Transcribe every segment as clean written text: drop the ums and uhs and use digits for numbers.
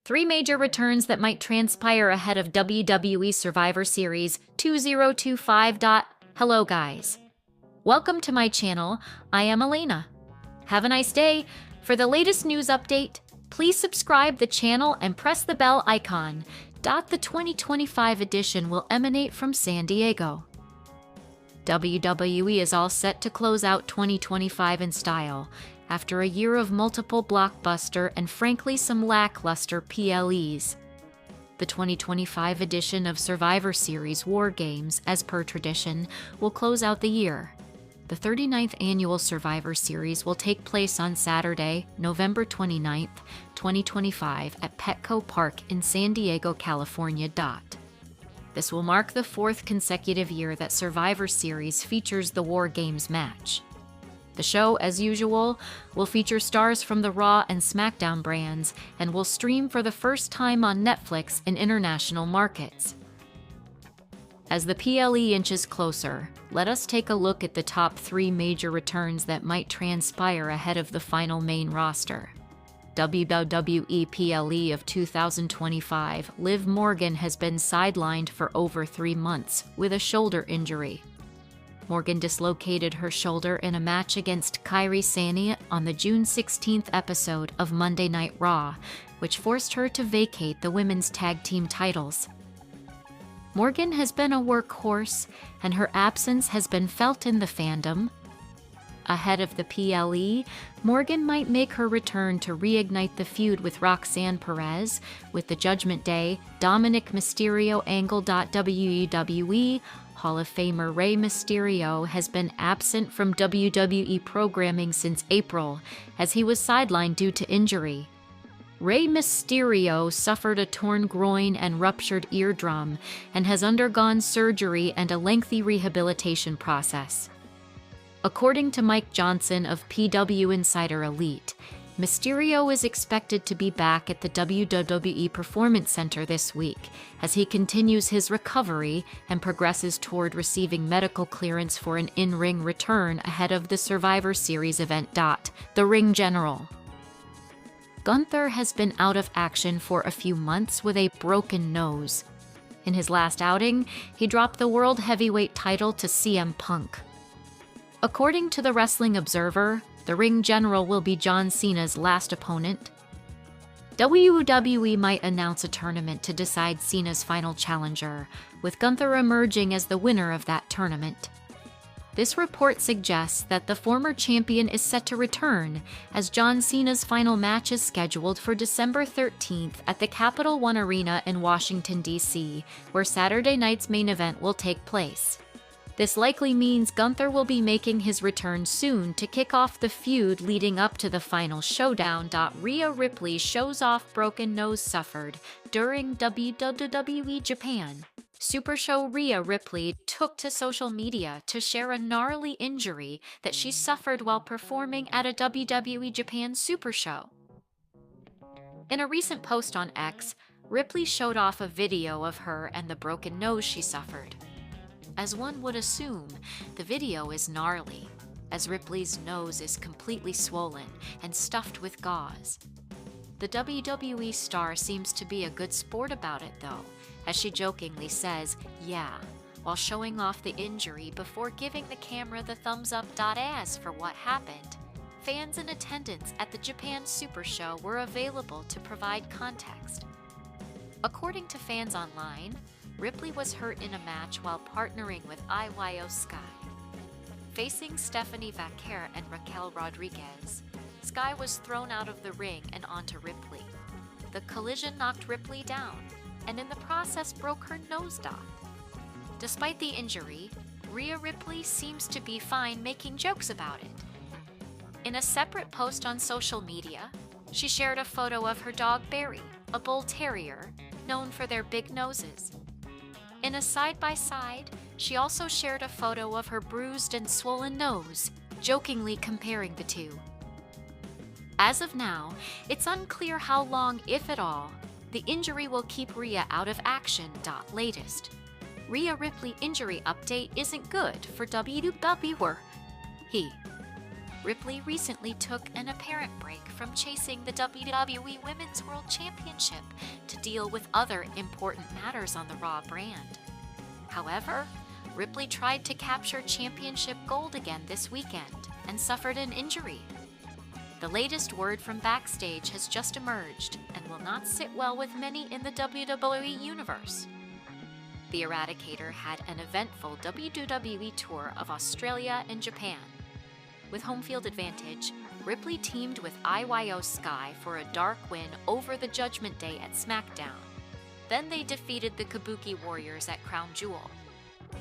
Three major returns that might transpire ahead of WWE Survivor Series 2025. Hello guys. Welcome to my channel. I am Elena. Have a nice day. For the latest news update, please subscribe the channel and press the bell icon. The 2025 edition will emanate from San Diego. WWE is all set to close out 2025 in style, after a year of multiple blockbuster and frankly some lackluster PLEs. The 2025 edition of Survivor Series War Games, as per tradition, will close out the year. The 39th annual Survivor Series will take place on Saturday, November 29th, 2025 at Petco Park in San Diego, California. This will mark the fourth consecutive year that Survivor Series features the War Games match. The show, as usual, will feature stars from the Raw and SmackDown brands and will stream for the first time on Netflix in international markets. As the PLE inches closer, let us take a look at the top three major returns that might transpire ahead of the final main roster. WWE PLE of 2025, Liv Morgan has been sidelined for over 3 months with a shoulder injury. Morgan dislocated her shoulder in a match against Kairi Sane on the June 16th episode of Monday Night Raw, which forced her to vacate the women's tag team titles. Morgan has been a workhorse, and her absence has been felt in the fandom. Ahead of the PLE, Morgan might make her return to reignite the feud with Roxanne Perez, with the Judgment Day, Dominic Mysterio angle. WWE Hall of Famer Rey Mysterio has been absent from WWE programming since April, as he was sidelined due to injury. Rey Mysterio suffered a torn groin and ruptured eardrum and has undergone surgery and a lengthy rehabilitation process. According to Mike Johnson of PW Insider Elite, Mysterio is expected to be back at the WWE Performance Center this week as he continues his recovery and progresses toward receiving medical clearance for an in-ring return ahead of the Survivor Series event. The Ring General. Gunther has been out of action for a few months with a broken nose. In his last outing, he dropped the World Heavyweight title to CM Punk. According to the Wrestling Observer, the Ring General will be John Cena's last opponent. WWE might announce a tournament to decide Cena's final challenger, with Gunther emerging as the winner of that tournament. This report suggests that the former champion is set to return, as John Cena's final match is scheduled for December 13th at the Capital One Arena in Washington, D.C., where Saturday night's main event will take place. This likely means Gunther will be making his return soon to kick off the feud leading up to the final showdown. Rhea Ripley shows off broken nose suffered during WWE Japan. Super Show Rhea Ripley took to social media to share a gnarly injury that she suffered while performing at a WWE Japan Super Show. In a recent post on X, Ripley showed off a video of her and the broken nose she suffered. As one would assume, the video is gnarly, as Ripley's nose is completely swollen and stuffed with gauze. The WWE star seems to be a good sport about it though, as she jokingly says, "yeah," while showing off the injury before giving the camera the thumbs up. As for what happened, fans in attendance at the Japan Super Show were available to provide context. According to fans online, Ripley was hurt in a match while partnering with Iyo Sky. Facing Stephanie Vaquer and Raquel Rodriguez, Sky was thrown out of the ring and onto Ripley. The collision knocked Ripley down, and in the process broke her nose. Despite the injury, Rhea Ripley seems to be fine making jokes about it. In a separate post on social media, she shared a photo of her dog Barry, a bull terrier, known for their big noses. In a side-by-side, she also shared a photo of her bruised and swollen nose, jokingly comparing the two. As of now, it's unclear how long, if at all, the injury will keep Rhea out of action. Latest. Rhea Ripley injury update isn't good for WWE. Ripley recently took an apparent break from chasing the WWE Women's World Championship to deal with other important matters on the Raw brand. However, Ripley tried to capture championship gold again this weekend and suffered an injury. The latest word from backstage has just emerged and will not sit well with many in the WWE universe. The Eradicator had an eventful WWE tour of Australia and Japan. With home field advantage, Ripley teamed with IYO Sky for a dark win over the Judgment Day at SmackDown. Then they defeated the Kabuki Warriors at Crown Jewel.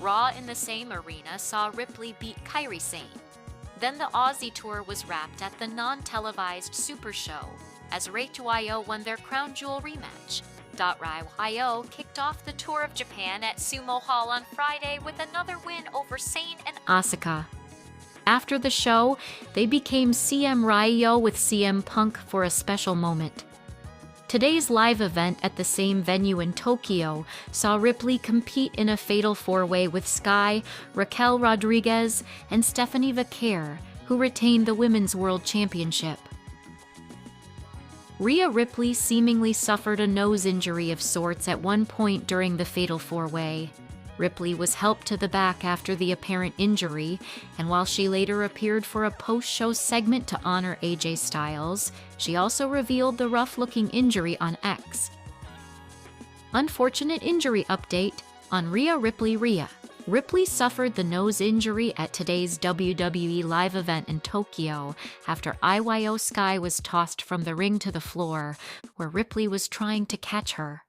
Raw in the same arena saw Ripley beat Kairi Sane. Then the Aussie tour was wrapped at the non-televised Super Show as Rai won their Crown Jewel rematch. Rai kicked off the tour of Japan at Sumo Hall on Friday with another win over Sane and Asuka. After the show, they became CM Rai with CM Punk for a special moment. Today's live event at the same venue in Tokyo saw Ripley compete in a fatal four-way with Sky, Raquel Rodriguez, and Stephanie Vaquer, who retained the Women's World Championship. Rhea Ripley seemingly suffered a nose injury of sorts at one point during the fatal four-way. Ripley was helped to the back after the apparent injury, and while she later appeared for a post-show segment to honor AJ Styles, she also revealed the rough-looking injury on X. Unfortunate injury update on Rhea Ripley. Ripley suffered the nose injury at today's WWE live event in Tokyo after IYO Sky was tossed from the ring to the floor, where Ripley was trying to catch her.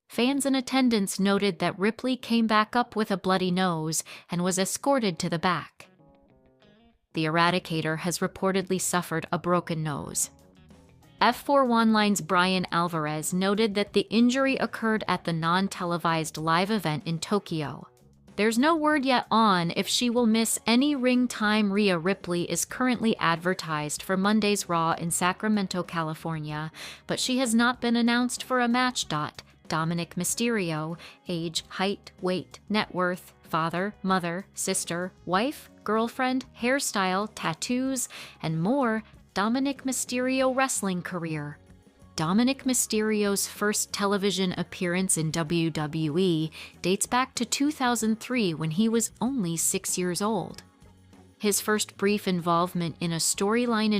Fans in attendance noted that Ripley came back up with a bloody nose and was escorted to the back. The Eradicator has reportedly suffered a broken nose. F4 Online's Brian Alvarez noted that the injury occurred at the non-televised live event in Tokyo. There's no word yet on if she will miss any ring time. Rhea Ripley is currently advertised for Monday's Raw in Sacramento, California, but she has not been announced for a match. Dominic Mysterio, age, height, weight, net worth, father, mother, sister, wife, girlfriend, hairstyle, tattoos, and more. Dominic Mysterio wrestling career. Dominic Mysterio's first television appearance in WWE dates back to 2003 when he was only 6 years old. His first brief involvement in a storyline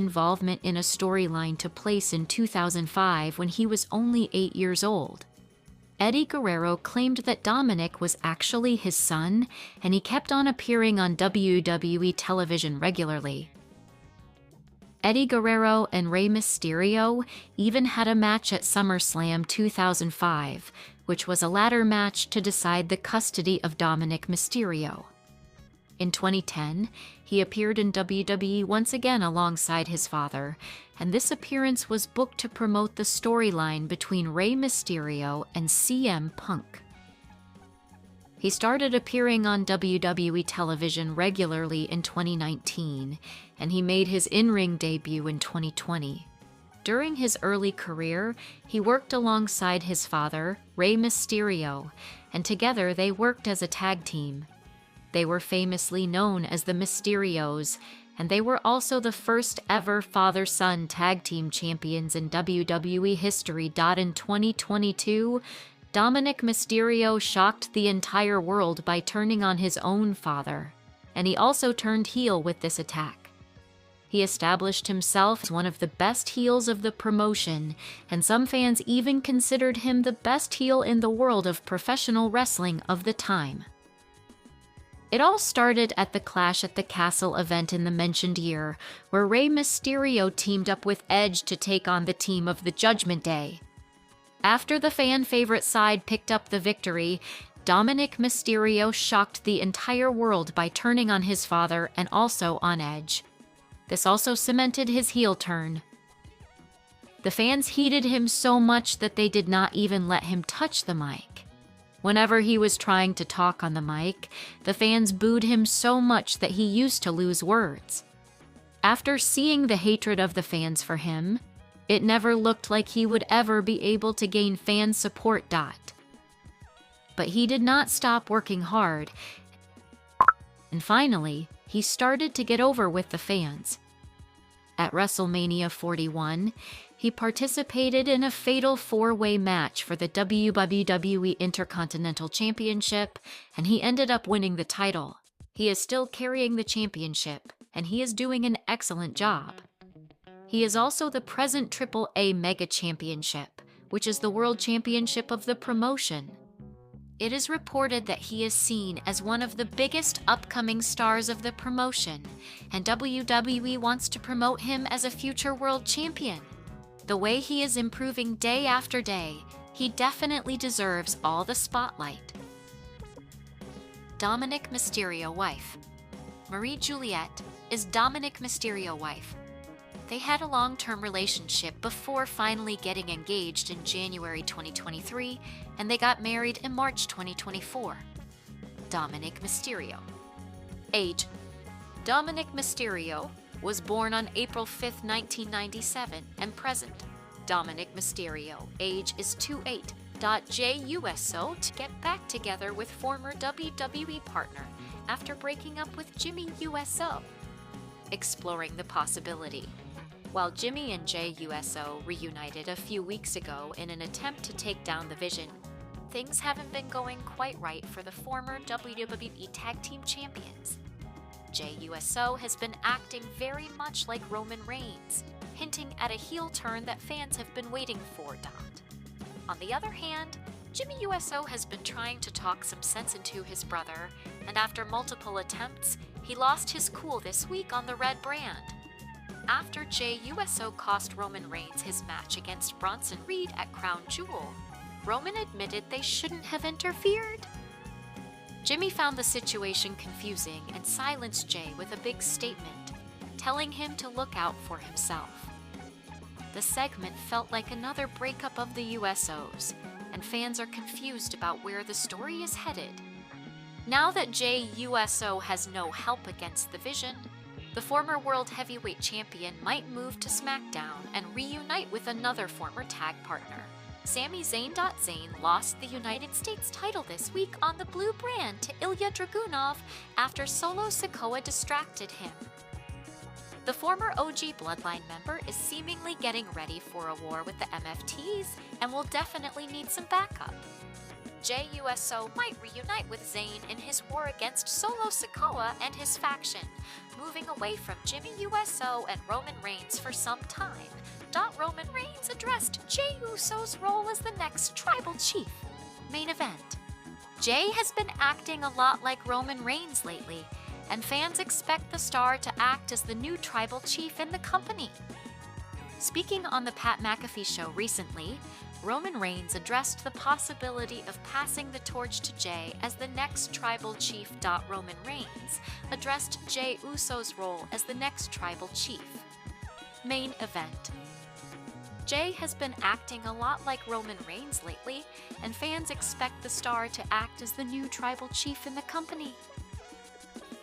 took place in 2005 when he was only 8 years old. Eddie Guerrero claimed that Dominic was actually his son, and he kept on appearing on WWE television regularly. Eddie Guerrero and Rey Mysterio even had a match at SummerSlam 2005, which was a ladder match to decide the custody of Dominic Mysterio. In 2010, he appeared in WWE once again alongside his father, and this appearance was booked to promote the storyline between Rey Mysterio and CM Punk. He started appearing on WWE television regularly in 2019, and he made his in-ring debut in 2020. During his early career, he worked alongside his father, Rey Mysterio, and together they worked as a tag team. They were famously known as the Mysterios, and they were also the first ever father-son tag team champions in WWE history. In 2022, Dominic Mysterio shocked the entire world by turning on his own father, and he also turned heel with this attack. He established himself as one of the best heels of the promotion, and some fans even considered him the best heel in the world of professional wrestling of the time. It all started at the Clash at the Castle event in the mentioned year, where Rey Mysterio teamed up with Edge to take on the team of the Judgment Day. After the fan-favorite side picked up the victory, Dominic Mysterio shocked the entire world by turning on his father and also on Edge. This also cemented his heel turn. The fans heated him so much that they did not even let him touch the mic. Whenever he was trying to talk on the mic, the fans booed him so much that he used to lose words. After seeing the hatred of the fans for him, it never looked like he would ever be able to gain fan support. But he did not stop working hard, and finally, he started to get over with the fans. At WrestleMania 41, he participated in a fatal four-way match for the WWE Intercontinental Championship, and he ended up winning the title. He is still carrying the championship, and he is doing an excellent job. He is also the present AAA Mega Championship, which is the world championship of the promotion. It is reported that he is seen as one of the biggest upcoming stars of the promotion, and WWE wants to promote him as a future world champion. The way he is improving day after day, he definitely deserves all the spotlight. Dominic Mysterio wife. Marie Juliette is Dominic Mysterio wife. They had a long-term relationship before finally getting engaged in January 2023, and they got married in March 2024. Dominic Mysterio. Age. Dominic Mysterio was born on April 5, 1997, and present. Dominic Mysterio, age is 28. JUSO to get back together with former WWE partner after breaking up with Jimmy USO. Exploring the possibility. While Jimmy and JUSO reunited a few weeks ago in an attempt to take down the Vision, things haven't been going quite right for the former WWE Tag Team Champions. JUSO has been acting very much like Roman Reigns, hinting at a heel turn that fans have been waiting for. On the other hand, Jimmy USO has been trying to talk some sense into his brother, and after multiple attempts, he lost his cool this week on the red brand. After JUSO cost Roman Reigns his match against Bronson Reed at Crown Jewel, Roman admitted they shouldn't have interfered. Jimmy found the situation confusing and silenced Jay with a big statement, telling him to look out for himself. The segment felt like another breakup of the USOs, and fans are confused about where the story is headed. Now that JUSO has no help against the Vision, the former World Heavyweight Champion might move to SmackDown and reunite with another former tag partner. Sami Zayn. Zayn lost the United States title this week on the blue brand to Ilya Dragunov after Solo Sikoa distracted him. The former OG Bloodline member is seemingly getting ready for a war with the MFTs and will definitely need some backup. JUSO might reunite with Zayn in his war against Solo Sikoa and his faction, moving away from Jimmy USO and Roman Reigns for some time. Roman Reigns addressed Jey Uso's role as the next tribal chief. Main event. Jey has been acting a lot like Roman Reigns lately, and fans expect the star to act as the new tribal chief in the company. Speaking on the Pat McAfee show recently, Roman Reigns addressed the possibility of passing the torch to Jey as the next tribal chief. Roman Reigns addressed Jey Uso's role as the next tribal chief. Main event. Jey has been acting a lot like Roman Reigns lately, and fans expect the star to act as the new tribal chief in the company.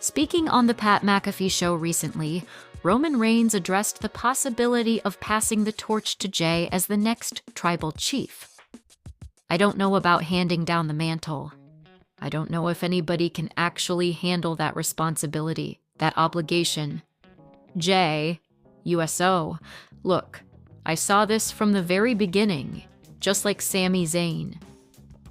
Speaking on the Pat McAfee show recently, Roman Reigns addressed the possibility of passing the torch to Jey as the next tribal chief. I don't know about handing down the mantle. I don't know if anybody can actually handle that responsibility, that obligation. Jey, USO, look, I saw this from the very beginning, just like Sami Zayn.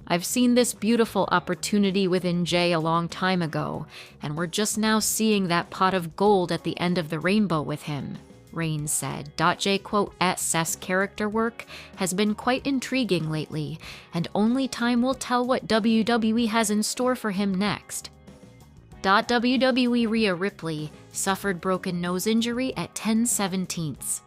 I've seen this beautiful opportunity within Jey a long time ago, and we're just now seeing that pot of gold at the end of the rainbow with him, Reigns said. Jey quote at Seth's character work has been quite intriguing lately, and only time will tell what WWE has in store for him next. WWE Rhea Ripley suffered broken nose injury at 10/17.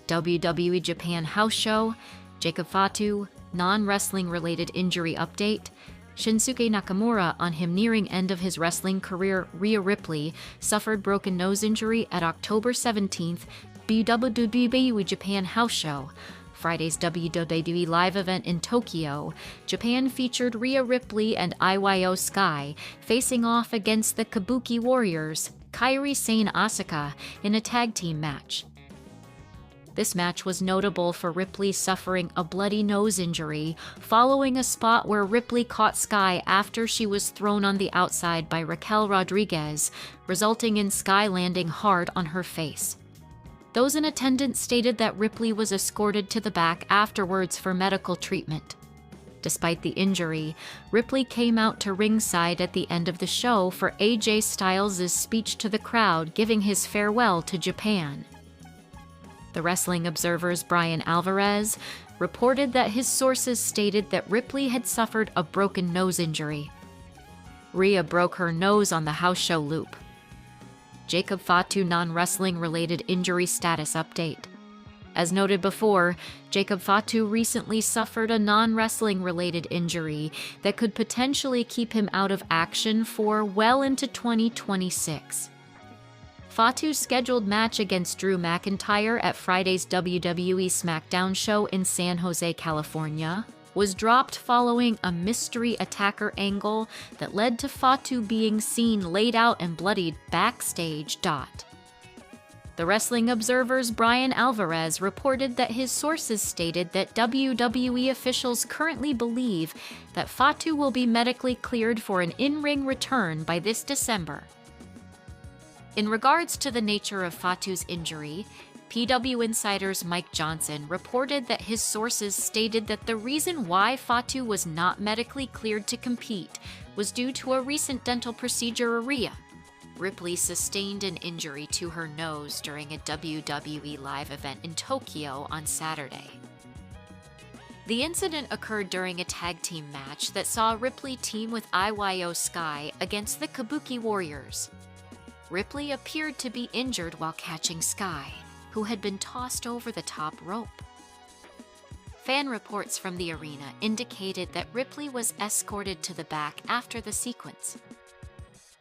WWE Japan House Show, Jacob Fatu, non-wrestling related injury update. Shinsuke Nakamura, on him nearing end of his wrestling career, Rhea Ripley, suffered broken nose injury at October 17th, WWE Japan House Show. Friday's WWE live event in Tokyo, Japan featured Rhea Ripley and IYO Sky facing off against the Kabuki Warriors, Kairi Sane Asuka, in a tag team match. This match was notable for Ripley suffering a bloody nose injury following a spot where Ripley caught Sky after she was thrown on the outside by Raquel Rodriguez, resulting in Sky landing hard on her face. Those in attendance stated that Ripley was escorted to the back afterwards for medical treatment. Despite the injury, Ripley came out to ringside at the end of the show for AJ Styles' speech to the crowd, giving his farewell to Japan. The Wrestling Observer's Brian Alvarez reported that his sources stated that Ripley had suffered a broken nose injury. Rhea broke her nose on the house show loop. Jacob Fatu non-wrestling related injury status update. As noted before, Jacob Fatu recently suffered a non-wrestling related injury that could potentially keep him out of action for well into 2026. Fatu's scheduled match against Drew McIntyre at Friday's WWE SmackDown show in San Jose, California, was dropped following a mystery attacker angle that led to Fatu being seen laid out and bloodied backstage. The Wrestling Observer's Brian Alvarez reported that his sources stated that WWE officials currently believe that Fatu will be medically cleared for an in-ring return by this December. In regards to the nature of Fatu's injury, PW Insider's Mike Johnson reported that his sources stated that the reason why Fatu was not medically cleared to compete was due to a recent dental procedure. Rhea Ripley sustained an injury to her nose during a WWE live event in Tokyo on Saturday. The incident occurred during a tag team match that saw Ripley team with IYO Sky against the Kabuki Warriors. Ripley appeared to be injured while catching Sky, who had been tossed over the top rope. Fan reports from the arena indicated that Ripley was escorted to the back after the sequence.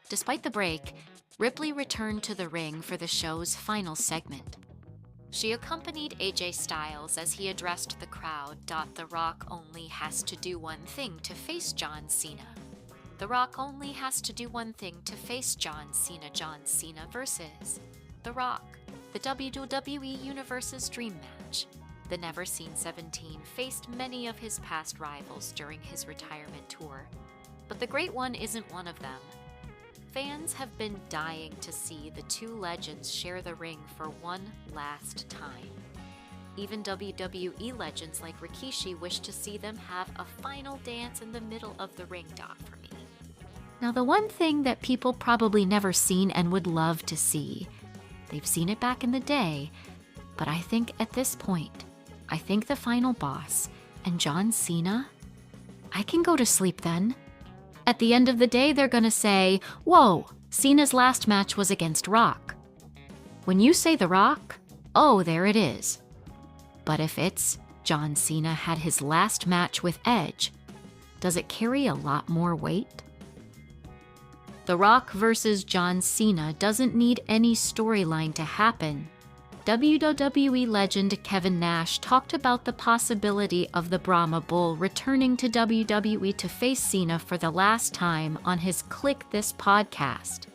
Despite the break, Ripley returned to the ring for the show's final segment. She accompanied AJ Styles as he addressed the crowd. The Rock only has to do one thing to face John Cena. The Rock only has to do one thing to face John Cena. John Cena versus The Rock, the WWE Universe's dream match. The Never Seen 17 faced many of his past rivals during his retirement tour, but the Great One isn't one of them. Fans have been dying to see the two legends share the ring for one last time. Even WWE legends like Rikishi wish to see them have a final dance in the middle of the ring. For me. Now, the one thing that people probably never seen and would love to see, they've seen it back in the day, but I think at this point, I think the final boss and John Cena, I can go to sleep then. At the end of the day, they're gonna say, whoa, Cena's last match was against Rock. When you say The Rock, oh, there it is. But if it's John Cena had his last match with Edge, does it carry a lot more weight? The Rock versus John Cena doesn't need any storyline to happen. WWE legend Kevin Nash talked about the possibility of the Brahma Bull returning to WWE to face Cena for the last time on his Click This podcast.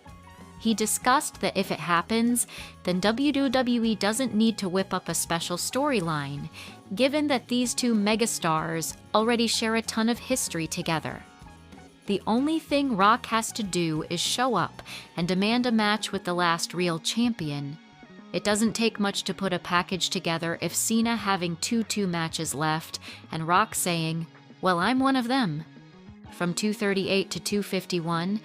He discussed that if it happens, then WWE doesn't need to whip up a special storyline, given that these two megastars already share a ton of history together. The only thing Rock has to do is show up and demand a match with the last real champion. It doesn't take much to put a package together if Cena having two matches left and Rock saying, well, I'm one of them. From 238 to 251,